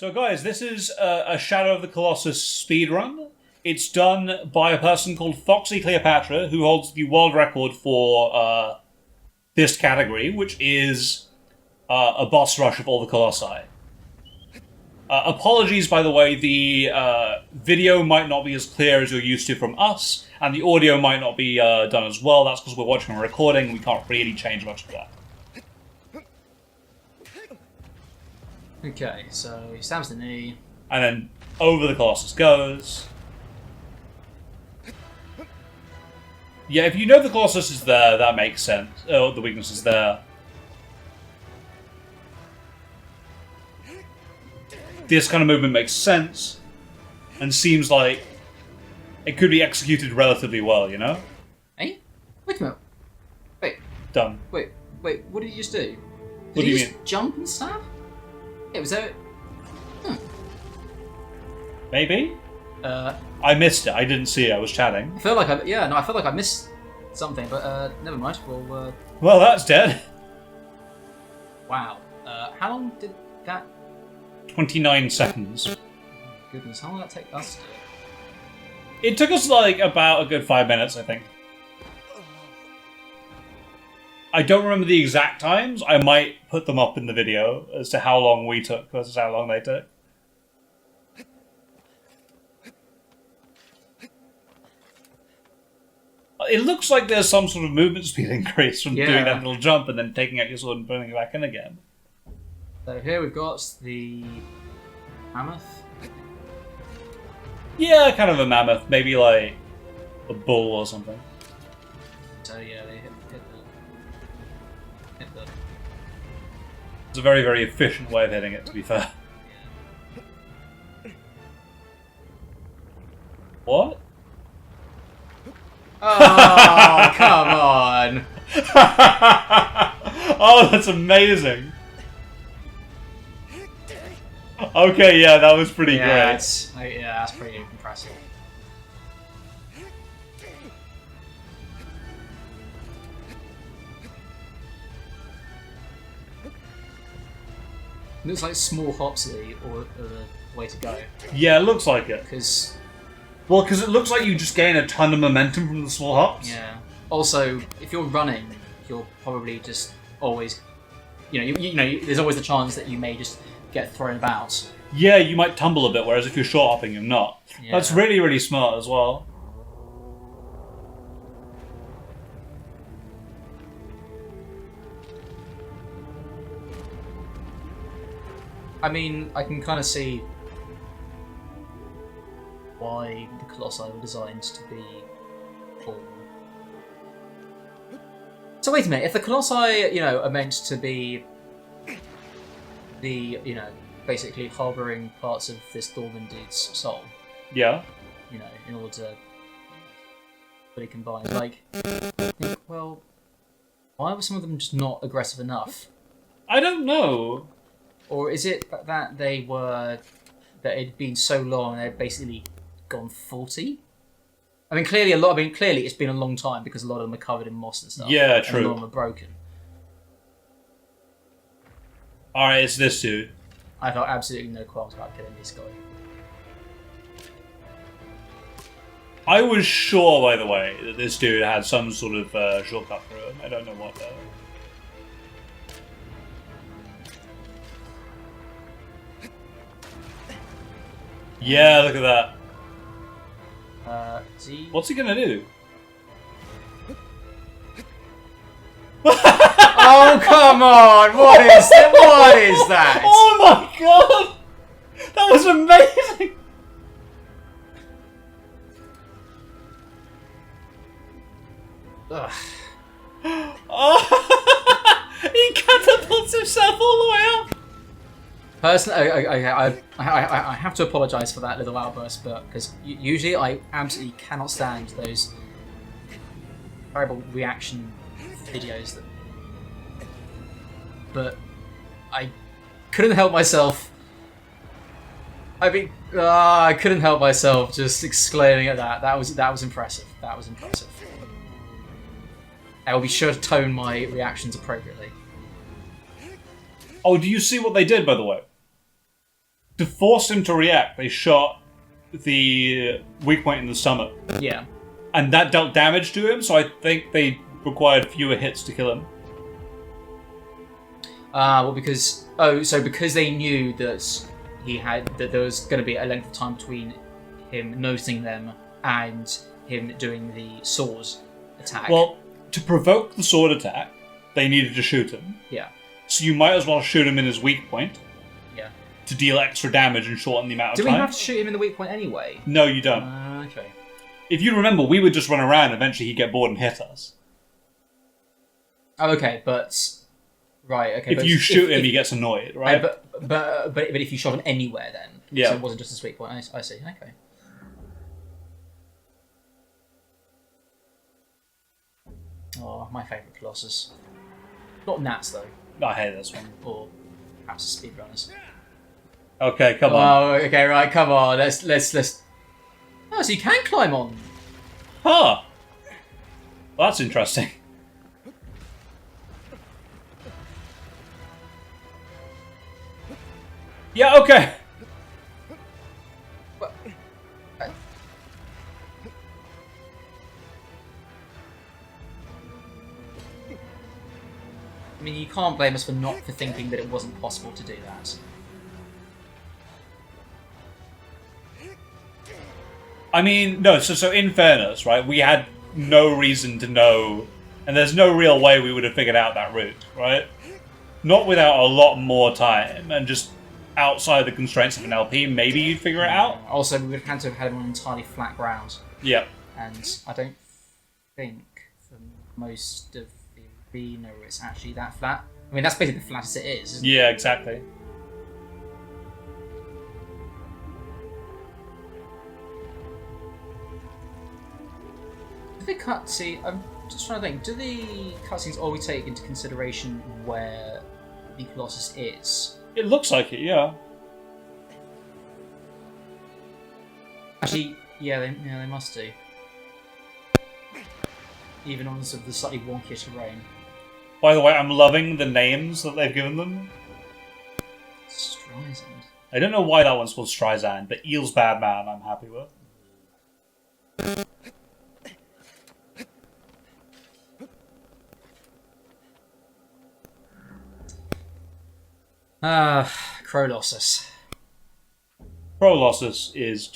So guys, this is a Shadow of the Colossus speedrun. It's done by a person called Foxy Cleopatra, who holds the world record for this category, which is a boss rush of all the Colossi. Apologies, by the way, the video might not be as clear as you're used to from us, and the audio might not be done as well. That's because we're watching a recording, and we can't really change much of that. Okay, so he stabs the knee. And then over the Colossus goes. Yeah, if you know the Colossus is there, that makes sense. Oh, the weakness is there. This kind of movement makes sense, and seems like it could be executed relatively well, you know? Hey? Wait a minute. Wait, Done. what did he just do? What Did do he you just mean? jump and stab? It was there. Maybe? I I missed it. I didn't see it. I was chatting. feel like I felt like I missed something, but never mind. Well, Well, that's dead. wow. How long did that? 29 seconds. Goodness, how long did that take us to do? It took us, like, about a good 5 minutes, I think. I don't remember the exact times. I might put them up in the video as to how long we took versus how long they took. It looks like there's some sort of movement speed increase from doing that little jump and then taking out your sword and putting it back in again. So here we've got the mammoth. Yeah, kind of a mammoth. Maybe like a bull or something. So yeah, they hit the. It's a very, very efficient way of hitting it, to be fair. What? Oh, come on! Oh, that's amazing. Okay, yeah, that was pretty great. That's pretty impressive. Looks like small hops are the way to go. Yeah, it looks like it. Because Well, because it looks like you just gain a ton of momentum from the small hops. yeah. Also, if you're running, you'll probably just always, there's always the chance that you may just get thrown about. Yeah, you might tumble a bit, whereas if you're short hopping, you're not. Yeah. That's really, really smart as well. I mean, I can kind of see why the Colossi were designed to be tall. So wait a minute, if the Colossi, are meant to be the, basically harbouring parts of this Dwarven dude's soul, Yeah. in order to fully combine, I think, well, why were some of them just not aggressive enough? I don't know. Or is it that that it'd been so long and they'd basically gone 40? Clearly it's been a long time because a lot of them are covered in moss and stuff. Yeah, and true. a lot of them are broken. Alright, it's this dude. I felt absolutely no qualms about killing this guy. I was sure, by the way, that this dude had some sort of shortcut for him. I don't know what though. Yeah, look at that. What's he gonna do? Oh, come on! What is that? Oh my god! That was amazing! Ugh. Oh, he catapults himself all the way up! Personally, I have to apologise for that little outburst, but because usually I absolutely cannot stand those terrible reaction videos. But I couldn't help myself. I couldn't help myself just exclaiming at that. That was impressive. That was impressive. I will be sure to tone my reactions appropriately. Oh, do you see what they did, by the way? to force him to react, they shot the weak point in the stomach. Yeah. And that dealt damage to him, so I think they required fewer hits to kill him. Well, because they knew that that there was going to be a length of time between him noticing them and him doing the sword attack. Well, to provoke the sword attack, they needed to shoot him. Yeah. So you might as well shoot him in his weak point. Yeah. To deal extra damage and shorten the amount of Do time. we have to shoot him in the weak point anyway? No, you don't. Okay. If you remember, we would just run around and eventually he'd get bored and hit us. Oh, okay, but... Right, okay. If you shoot him, he gets annoyed, right? But if you shot him anywhere then? Yeah. So it wasn't just a weak point. I see, okay. Oh, my favourite Colossus. Not Nats, though. I hate this one. Or perhaps the speedrunners. Okay, come on. Oh, okay, right, come on. Let's... Oh, so you can climb on. Huh. Well, that's interesting. Yeah, okay. I mean, you can't blame us for thinking that it wasn't possible to do that. I mean, no, so in fairness, right, we had no reason to know, and there's no real way we would have figured out that route, right? Not without a lot more time, and just outside the constraints of an LP, maybe you'd figure it out. Also, we would have had to have had him on entirely flat ground. Yeah. And I don't think for most of the arena it's actually that flat. I mean, that's basically the flattest it is, isn't it? Yeah, exactly. Do the cutscene... I'm just trying to think. Do the cutscenes always take into consideration where the Colossus is? It looks like it, yeah. Actually, yeah, they must do. Even on sort of the slightly wonkier terrain. By the way, I'm loving the names that they've given them. Streisand. I don't know why that one's called Streisand, but Eel's Bad Man I'm happy with. Colossus. Colossus is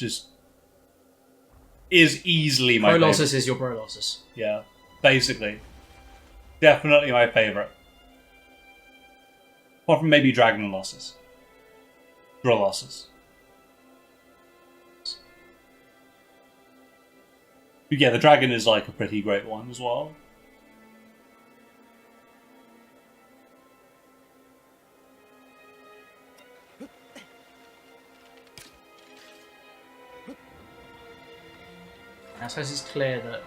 easily my Colossus favorite. is your Brolossus. Yeah, basically. Definitely my favorite. Apart from maybe Dragonlossus. Drolossus. But yeah, the dragon is like a pretty great one as well. I suppose it's clear that...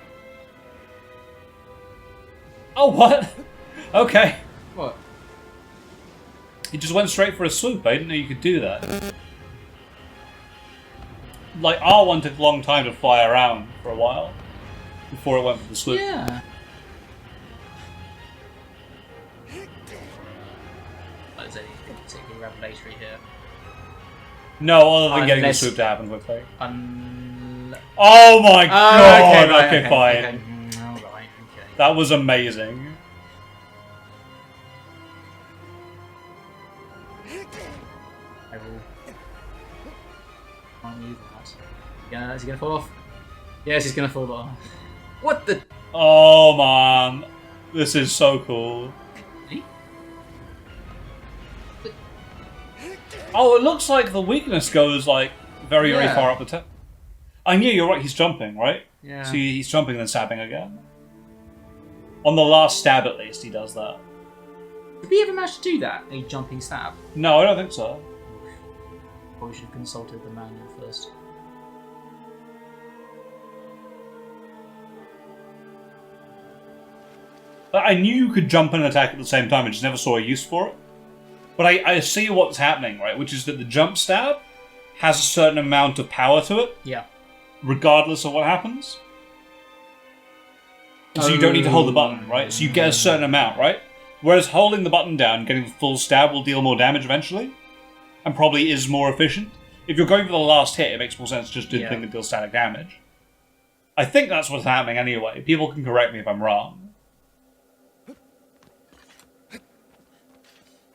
Oh, what? Okay. What? He just went straight for a swoop. I didn't know you could do that. Like, R1 took a long time to fly around for a while before it went for the swoop. Yeah. Is there anything particularly revelatory here? No, other than getting the Unless- swoop to happen quickly. Oh, Oh my god! right, Okay, fine. Okay. Alright, okay. That was amazing. I will... Can't use that. Yeah, is he gonna fall off? Yes, he's gonna fall off. What the... Oh man. This is so cool. Eh? Oh, it looks like the weakness goes like very, very Yeah. far up the top. And yeah, you're right, he's jumping, right? Yeah. So he's jumping and then stabbing again. On the last stab, at least, he does that. Did we ever manage to do that? A jumping stab? No, I don't think so. Probably should have consulted the manual first. But I knew you could jump and attack at the same time, I just never saw a use for it. But I see what's happening, right? Which is that the jump stab has a certain amount of power to it, Yeah. regardless of what happens. So you don't need to hold the button, right? So you get a certain amount, right? Whereas holding the button down, getting the full stab will deal more damage eventually. and probably is more efficient. If you're going for the last hit, it makes more sense just to do the Yeah. thing that deals static damage. I think that's what's happening anyway. People can correct me if I'm wrong.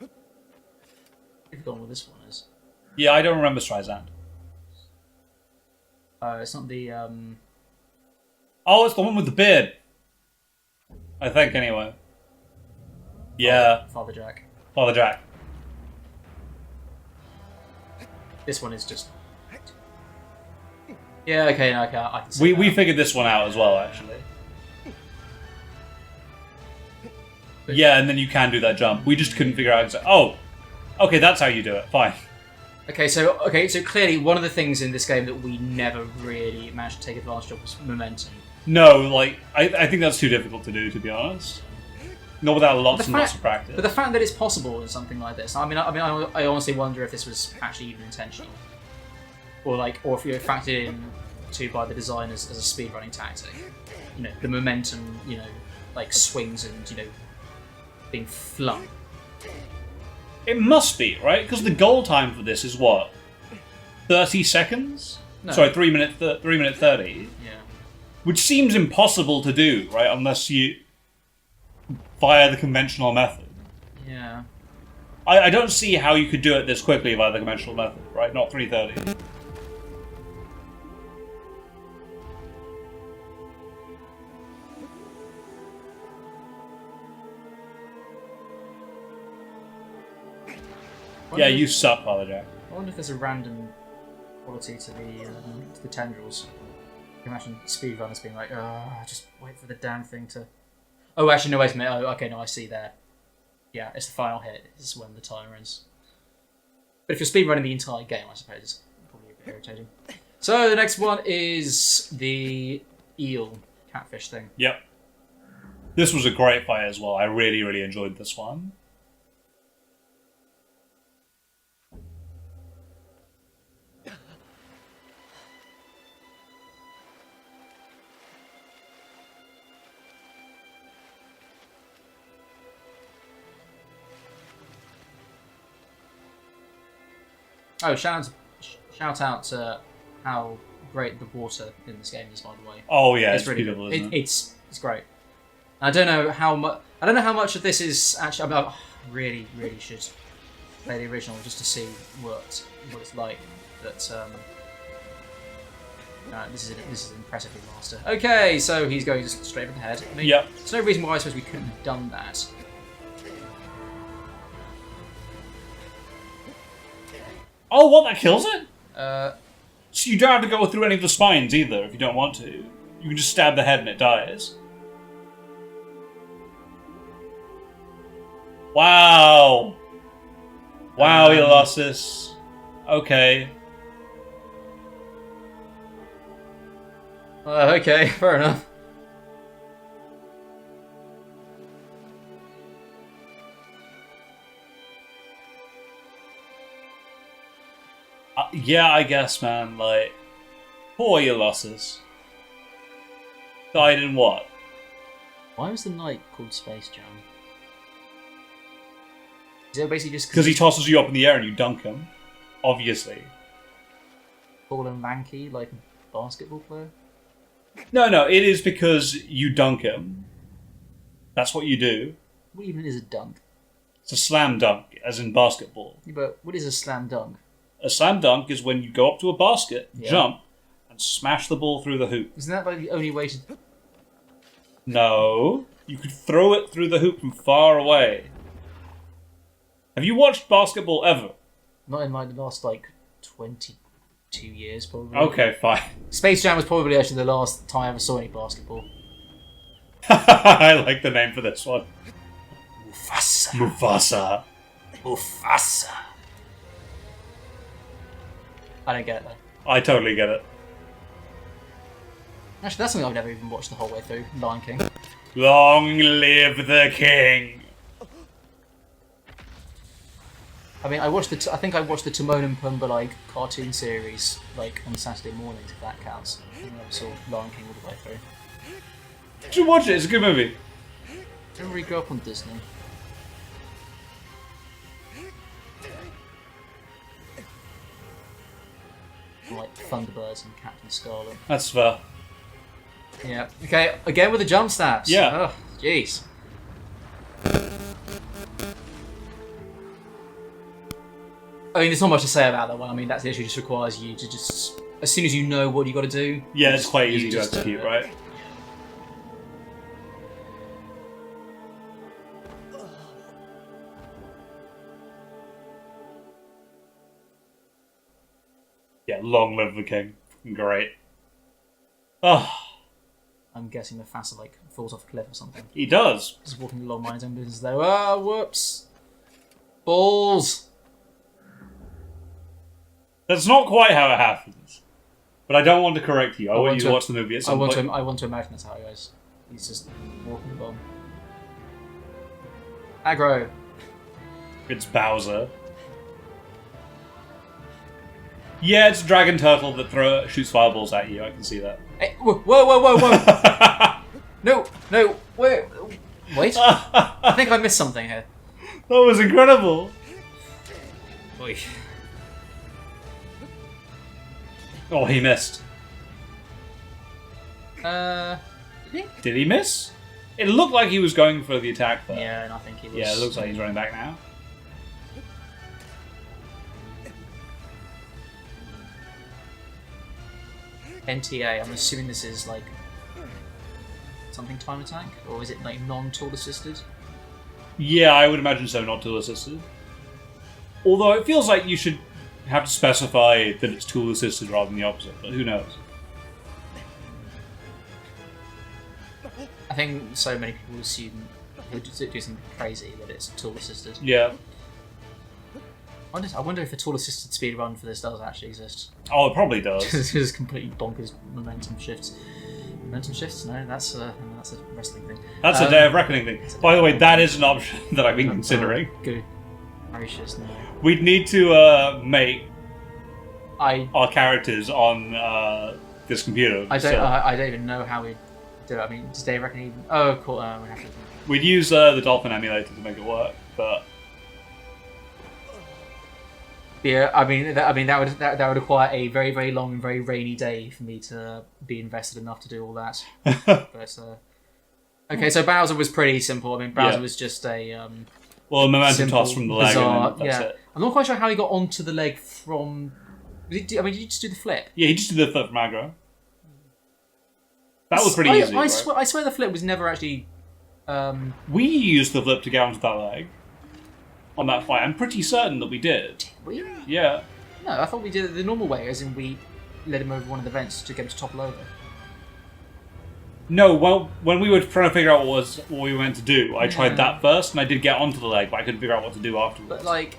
I've forgotten what this one is. Yeah, I don't remember Streisand. It's not the Oh, it's the one with the beard. I think, anyway. Yeah, Father Jack. Father Jack. This one is just. Yeah, okay, no, okay, I can see We that. figured this one out as well, actually. Yeah, and then you can do that jump. We just couldn't figure out. Oh, okay, that's how you do it. Fine. Okay, so clearly one of the things in this game that we never really managed to take advantage of was momentum. No, like I think that's too difficult to do, to be honest. Not without lots and lots of practice. But the fact that it's possible in something like this, I honestly wonder if this was actually even intentional, or if you factored in to by the designers as a speedrunning tactic. You know, the momentum, like swings and being flung. It must be, right? Because the goal time for this is what? 30 seconds? No. Sorry, 3 minute 30. Yeah. Which seems impossible to do, right? Unless you via the conventional method. Yeah. I don't see how you could do it this quickly via the conventional method, right? Not 3:30. Yeah, you suck, Father Jack. I wonder if there's a random quality to the tendrils. You can imagine speedrunners being like, just wait for the damn thing to. Oh, actually, no, wait a minute. Oh, okay, no, I see there. Yeah, it's the final hit. This is when the timer ends. But if you're speedrunning the entire game, I suppose it's probably a bit irritating. So the next one is the eel catfish thing. Yep. This was a great fight as well. I really, really enjoyed this one. Oh, shout out to how great the water in this game is, by the way. Oh yeah, it's really beautiful, good. isn't it? It's great. I don't know how much. I don't know how much of this is actually. I really should play the original just to see what it's like. But this is impressively master. Okay, so he's going just straight for the head. I mean, Yep. There's no reason why I suppose we couldn't have done that. Oh, what? That kills it? Uh, So you don't have to go through any of the spines either if you don't want to. You can just stab the head and it dies. Wow. Wow, Elosus. Okay. okay, fair enough. Yeah, I guess, man. Like, poor Elosus. Died in what? Why was the knight called Space Jam? Is it basically just Because he tosses you up in the air and you dunk him. Obviously. tall and lanky like a basketball player? No, it is because you dunk him. That's what you do. What even is a dunk? It's a slam dunk, as in basketball. Yeah, but what is a slam dunk? A slam dunk is when you go up to a basket, Yeah. jump, and smash the ball through the hoop. Isn't that like the only way to? No, you could throw it through the hoop from far away. Have you watched basketball ever? Not in like the last 22 years probably. Okay, fine. Space Jam was probably actually the last time I ever saw any basketball. I like the name for this one. Mufasa. Mufasa. Mufasa. I don't get it though. I totally get it. Actually, that's something I've never even watched the whole way through. Lion King. Long live the king. I mean, I think I watched the Timon and Pumbaa cartoon series on Saturday mornings, if that counts. I never saw Lion King all the way through. You should watch it. It's a good movie. I didn't really grow up on Disney. Thunderbirds and Captain Scarlet. That's fair. Yeah. Okay, again with the jump stabs. Yeah. Oh, jeez. I mean, there's not much to say about that one. I mean, that literally just requires you to just, as soon as you know what you got to do. Yeah, it's quite easy to just do execute, it. right? Yeah, long live the king. Great. Oh, I'm guessing Mufasa like falls off a cliff or something. he does. Just walking along mind's own business there. Ah, whoops. Balls. That's not quite how it happens. But I don't want to correct you. I want you to to- watch the movie at some point. I want to imagine that's how it goes. He's just walking along. Aggro. It's Bowser. Yeah, it's a dragon turtle that shoots fireballs at you. I can see that. Hey, whoa, whoa, whoa, whoa! No, wait. I think I missed something here. That was incredible. Oy. Oh, he missed. Did he? Did he miss? It looked like he was going for the attack there. Yeah, and I think he was. Yeah, it looks like he's running back now. NTA, I'm assuming this is like something time attack? Or is it like non-tool assisted? Yeah, I would imagine so, not tool assisted. Although it feels like you should have to specify that it's tool assisted rather than the opposite, but who knows? I think so many people assume who do something crazy that it's tool assisted. Yeah. I wonder if a tool assisted speed run for this does actually exist. Oh, it probably does. This is completely bonkers momentum shifts. Momentum shifts? No, that's a wrestling thing. That's a Day of Reckoning thing. By the way, that is an option that I've been considering. Good gracious, no. We'd need to make I our characters on this computer. don't so I don't even know how we do it. I mean, does Dave reckon even? Oh, cool. We have to. we'd use the Dolphin emulator to make it work, but Yeah, I mean that would require a very, very long and very rainy day for me to be invested enough to do all that. But okay, so Bowser was pretty simple. I mean, Bowser Yeah. was just a well, a momentum simple, toss from the leg, bizarre, and then that's yeah. it. I'm not quite sure how he got onto the leg from. Did you just do the flip? Yeah, he just did the flip from aggro. That was pretty easy. I right? swear the flip was never actually. We used the flip to get onto that leg on that fight. I'm pretty certain that we did. We? Yeah. No, I thought we did it the normal way, as in we led him over one of the vents to get him to topple over. No, well, when we were trying to figure out what we were meant to do, I tried that first, and I did get onto the leg, but I couldn't figure out what to do afterwards. But like,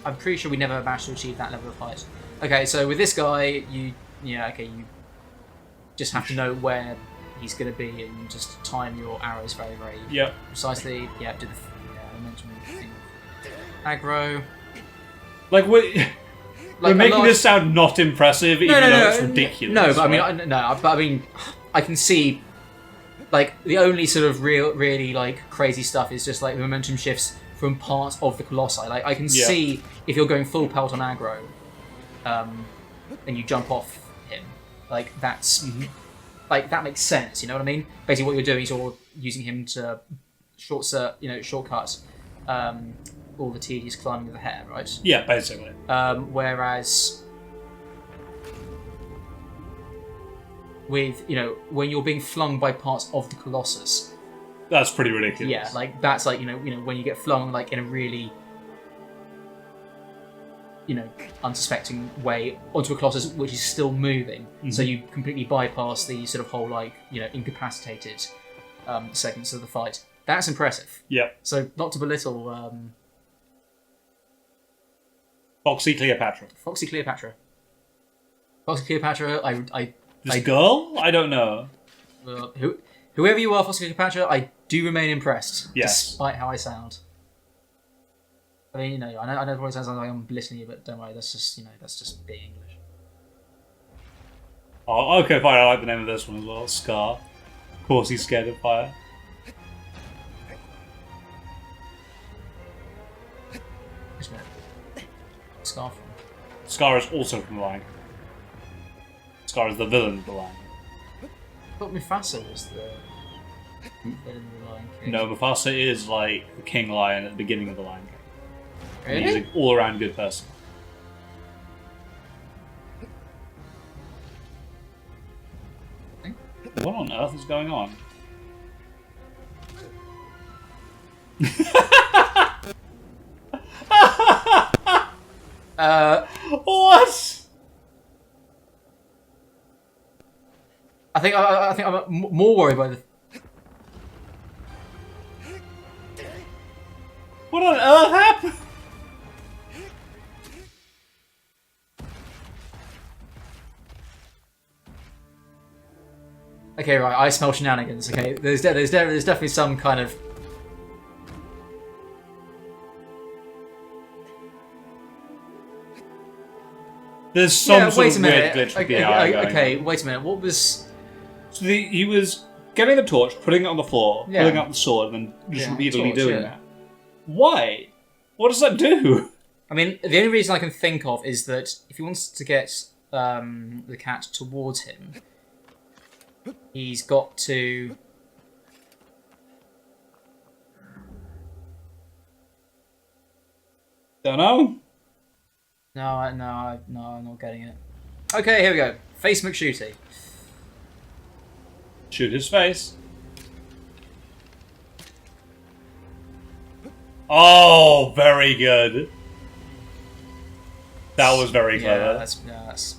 I'm pretty sure we never managed to achieve that level of height. Okay, so with this guy, you just have to know where he's going to be and just time your arrows very, very Yep. precisely. Yeah, do the momentum thing. Aggro. Like, we're Like making a lot- this sound not impressive, even though it's ridiculous. No, but right? I mean, I can see. Like the only sort of really like crazy stuff is just like momentum shifts from parts of the Colossi. Like I can Yeah. see if you're going full pelt on aggro, and you jump off him, like that's like that makes sense. You know what I mean? Basically, what you're doing is you're using him to shortcut all the tedious climbing of the hair, right? Yeah, basically. Whereas with when you're being flung by parts of the Colossus, That's pretty ridiculous. yeah, like that's like when you get flung like in a really unsuspecting way onto a Colossus which is still moving, so you completely bypass the sort of whole incapacitated segments of the fight. That's impressive. Yep. So not to belittle Foxy Cleopatra. Foxy Cleopatra. This girl? I don't know. Whoever you are, Foxy Cleopatra, I do remain impressed, Yes. despite how I sound. I mean, I know it probably sounds like I'm belittling you, but don't worry, that's just being English. Oh, okay, fine. I like the name of this one as well. Scar. Of course, he's scared of fire. Just a minute. Scarf. Scar is also from the Lion King. Scar is the villain of the Lion King. I thought Mufasa was the villain of the Lion King. No, Mufasa is like the King Lion at the beginning of the Lion King. And Really? he's an all-around good person. What on earth is going on? What? I think I'm more worried by the. What on earth happened? Okay, right. I smell shenanigans. Okay, there's definitely some kind of. There's some sort wait a of weird minute. glitch with the Okay, AI going okay, on. wait a minute. What was? So he was getting the torch, putting it on the floor, Yeah. pulling out the sword, and then just Yeah, repeatedly torch, doing yeah. that. Why? What does that do? I mean, the only reason I can think of is that if he wants to get the cat towards him, he's got to. Don't know. No, I'm not getting it. Okay, here we go. Face McShooty. Shoot his face. Oh, very good. That was very clever. Yeah, that's.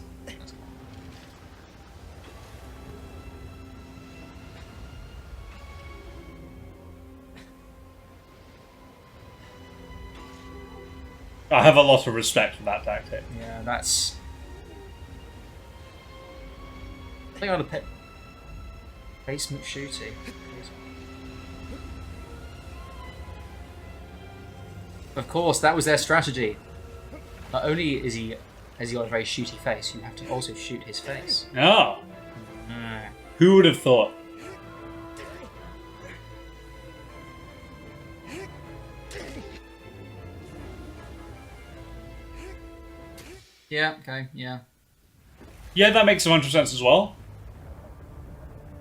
I have a lot of respect for that tactic. Yeah, that's. I think I would have picked Face McShooty. Of course, that was their strategy. Not only has he got a very shooty face, you have to also shoot his face. Oh. Who would have thought? Yeah. Okay. Yeah. Yeah, that makes a bunch of sense as well.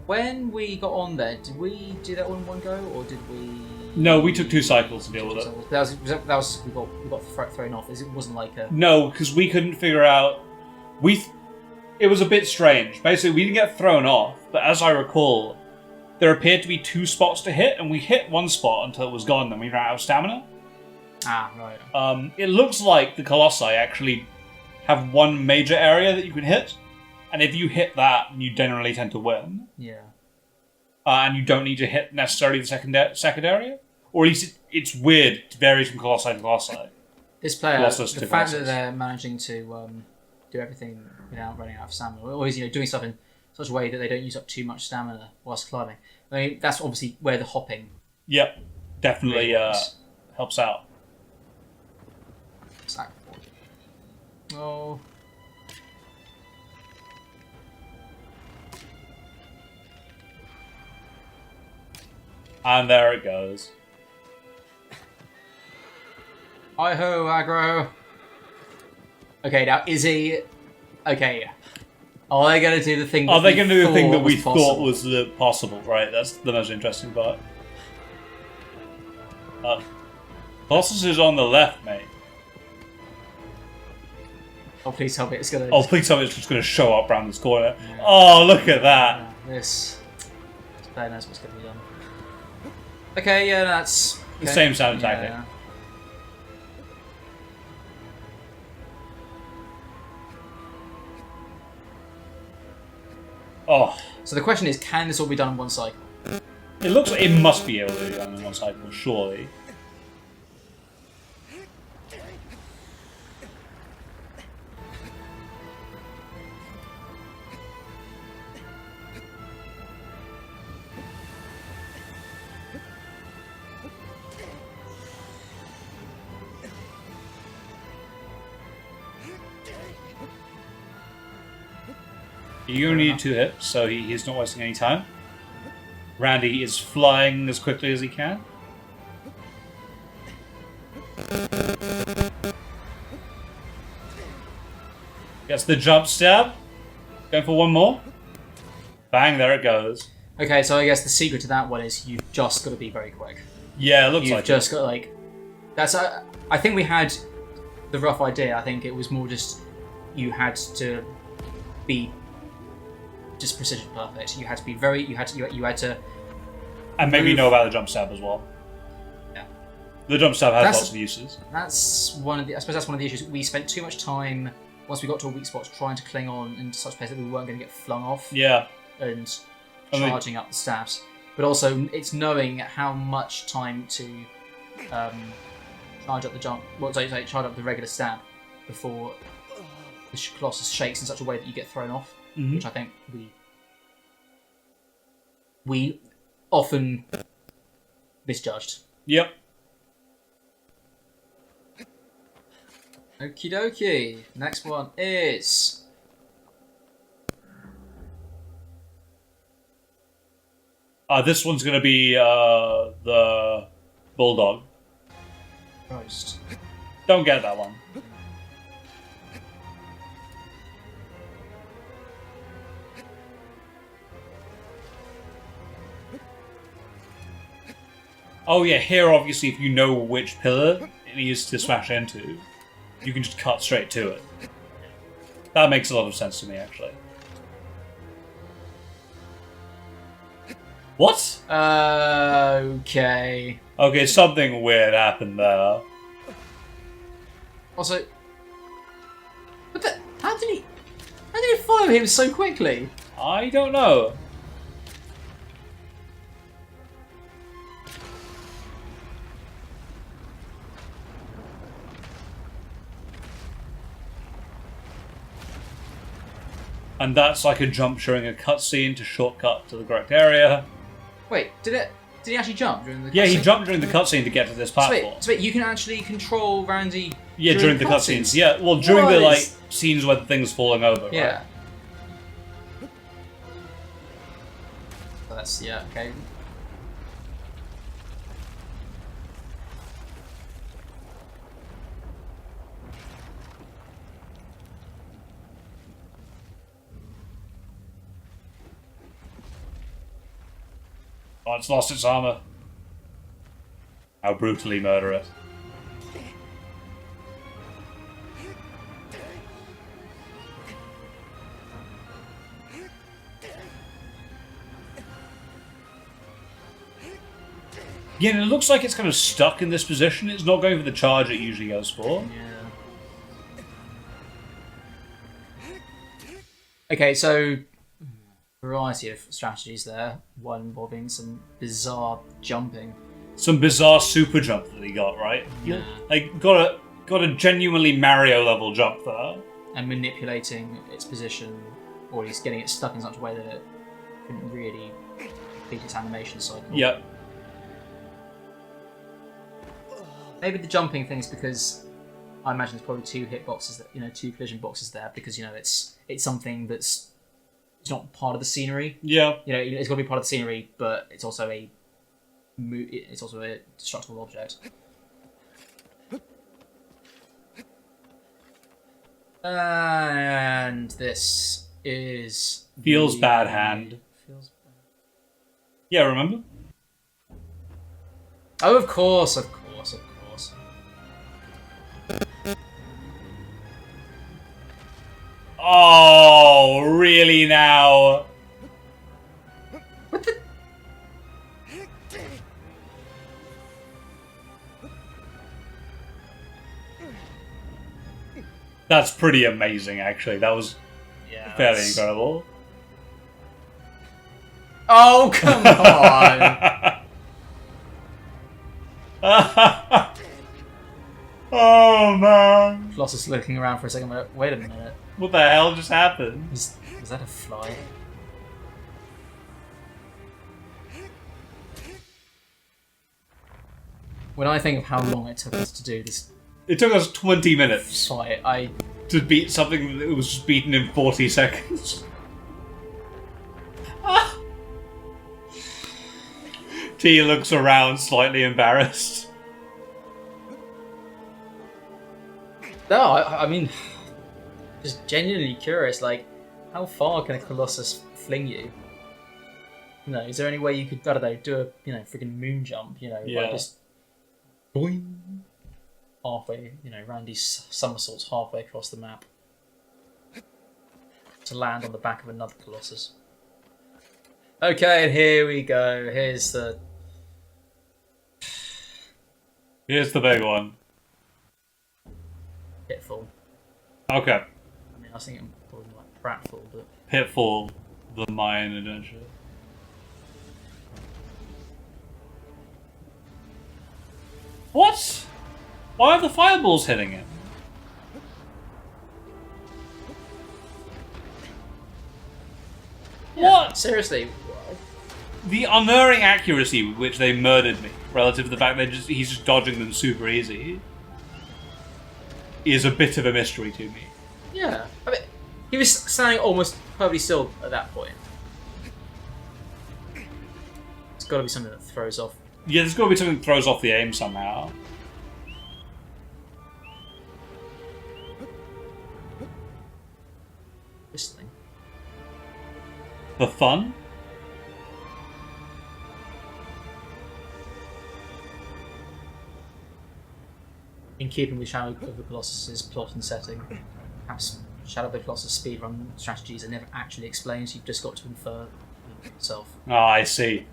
When we got on there, did we do that all in one go, or did we? No, we took 2 cycles to deal with it. That was we got thrown off. It wasn't like a. No, because we couldn't figure out. It was a bit strange. Basically, we didn't get thrown off, but as I recall, there appeared to be 2 spots to hit, and we hit one spot until it was gone, then we ran out of stamina. Ah, right. It looks like the Colossi actually have one major area that you can hit, and if you hit that, you generally tend to win. Yeah. And you don't need to hit necessarily the second area, or at least it's weird. It varies from Colossi to Colossi. This player, Colossus the to fact Colossus. that they're managing to do everything without running out of stamina, or always doing stuff in such a way that they don't use up too much stamina whilst climbing. I mean, that's obviously where the hopping Yep, definitely really works. helps out. Stack. Oh. And there it goes. Hi-ho, aggro. Okay, now is he... Okay. Are they going to do the thing that Are they we going to do the thing that we thought thought was was possible? Right, that's the most interesting part. Colossus is on the left, mate. Oh, please tell me it's going to... Oh, please tell me it's just going to show up around this corner. Oh, look at that. This player knows what's going to be done. Okay, yeah, that's... The okay. same sound tactic. Yeah. Oh, So the question is, can this all be done in one cycle? it looks like it must be able to be done in one cycle, surely. You only need 2 hits, so he's not wasting any time. Randy is flying as quickly as he can. Gets the jump stab. Going for one more. Bang, there it goes. Okay, so I guess the secret to that one is you've just got to be very quick. Yeah, it looks You've like just got like that's. I think we had the rough idea. I think it was more just you had to be just precision perfect. You had to be very. You had to. And maybe move. know about the jump stab as well. Yeah. The jump stab has That's- lots of uses. That's one of the. I suppose that's one of the issues. We spent too much time once we got to a weak spot trying to cling on into such a place that we weren't going to get flung off Yeah. and I mean- charging up the stabs. But also, it's knowing how much time to charge up the jump. Well, sorry, charge up the regular stab before the Colossus shakes in such a way that you get thrown off, Mhm. which I think we often misjudged. Yep. Okie dokie. Next one is. This one's going to be the Bulldog. Roast. Don't get that one. Oh yeah, here obviously if you know which pillar it needs to smash into, you can just cut straight to it. That makes a lot of sense to me, actually. What? Okay. Okay, something weird happened there. Also, what the? How did he follow him so quickly? I don't know. And that's like a jump showing a cutscene to shortcut to the correct area. Wait, did he actually jump during the? Yeah, he cutscene? jumped during the cutscene to get to this So platform. wait, you can actually control Randy. Yeah, during the cutscenes. Yeah, well, during the like scenes where the thing's falling over. Right? Yeah. So that's okay. Oh, it's lost its armor. How brutally murder it. Yeah, and it looks like it's kind of stuck in this position. It's not going for the charge it usually goes for. Yeah. Okay, so variety of strategies there. One involving some bizarre jumping. Some bizarre super jump that he got, right? Yeah. Like, got a genuinely Mario level jump there. And manipulating its position, or at least getting it stuck in such a way that it couldn't really complete its animation cycle. Yep. Maybe the jumping thing's because I imagine there's probably two hitboxes that two collision boxes there because it's something that's it's not part of the scenery. Yeah. It's got to be part of the scenery, but it's also a destructible object. And this is Feels bad hand. Feels bad. Yeah, remember? Oh, of course. Oh, really now? What the? That's pretty amazing, actually. That was fairly that's- incredible. Oh, come on. Oh, man. Colossus looking around for a second. Wait a minute. What the hell just happened? Was that a fly? When I think of how long it took us to do this It took us 20 minutes fight, to beat something that was beaten in 40 seconds. T looks around, slightly embarrassed. No, I mean, just genuinely curious, like, how far can a Colossus fling you? You know, is there any way you could, I don't know, do a, freaking moon jump, like just boing, halfway, around these somersaults halfway across the map to land on the back of another Colossus. Okay, and here we go. Here's the big one. Pitfall. Okay. I mean, I was thinking probably like Pratfall, but... Pitfall, the Mayan adventure. What? Why are the fireballs hitting him? Yeah, What? seriously. The unerring accuracy with which they murdered me, relative to the fact that he's just dodging them super easy, is a bit of a mystery to me. Yeah. I mean, he was standing almost perfectly still at that point. It's got to be something that throws off. Yeah, there's got to be something that throws off the aim somehow. This thing. The fun? In keeping with Shadow of the Colossus' plot and setting, perhaps Shadow of the Colossus speedrun strategies are never actually explained, so you've just got to infer yourself. Oh, I see.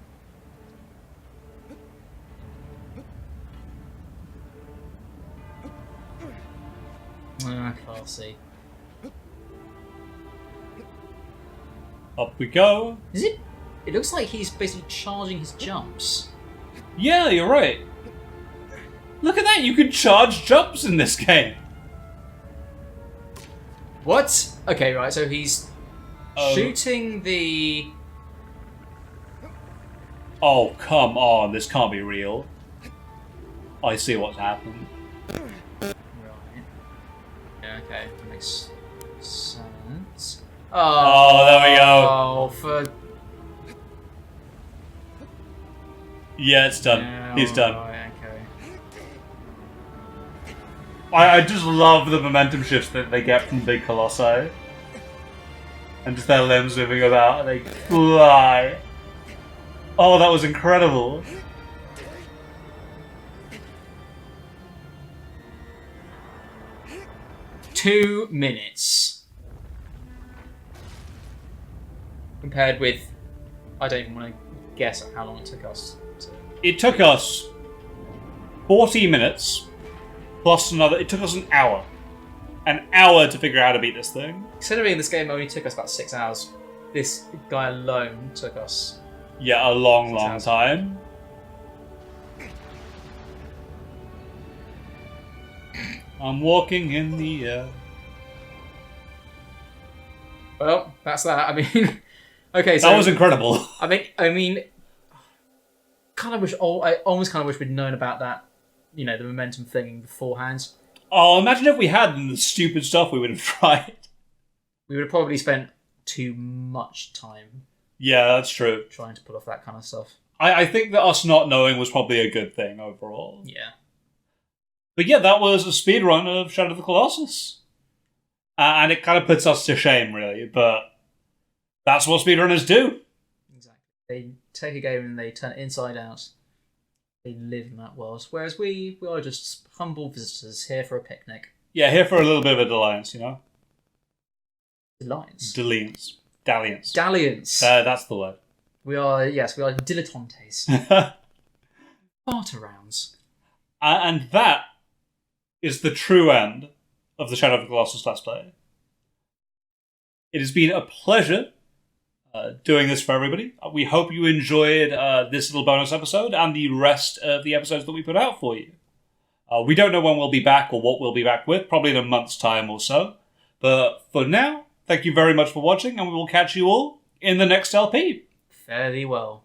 Classy. Up we go. Is it? It looks like he's basically charging his jumps. Yeah, you're right. Look at that, you can charge jumps in this game. What? Okay, right, so he's shooting the... Oh, come on, this can't be real. I see what's happened. Right. Yeah, okay, that makes sense. Oh, there we go. Oh, for... Yeah, it's done. Yeah, He's done. right, okay. I just love the momentum shifts that they get from big colossi. And just their limbs moving about, and they fly. Oh, that was incredible. Two minutes. Compared with... I don't even want to guess at how long it took us to... It took us 40 minutes, plus another... It took us an hour. An hour to figure out how to beat this thing. Considering this game only took us about 6 hours, this guy alone took us... Yeah, a long, 6 long hours. time. I'm walking in the air. Well, that's that. I mean... okay, so... That was incredible. I mean... I almost kind of wish we'd known about that, the momentum thing beforehand. Oh, imagine if we had the stupid stuff we would have tried. We would have probably spent too much time Yeah, that's true. trying to pull off that kind of stuff. I think that us not knowing was probably a good thing overall. Yeah. But yeah, that was a speedrun of Shadow of the Colossus. And it kind of puts us to shame, really, but that's what speedrunners do. Exactly. They take a game and they turn it inside out. They live in that world. Whereas we are just humble visitors here for a picnic. Yeah, here for a little bit of a dalliance, you know? Dalliance. Dalliance. Dalliance. That's the word. We are dilettantes. Barter rounds. And that is the true end of the Shadow of the Colossus Let's Play. It has been a pleasure doing this for everybody. We hope you enjoyed this little bonus episode and the rest of the episodes that we put out for you. We don't know when we'll be back or what we'll be back with, probably in a month's time or so. But for now, thank you very much for watching, and we will catch you all in the next LP. Fairly well.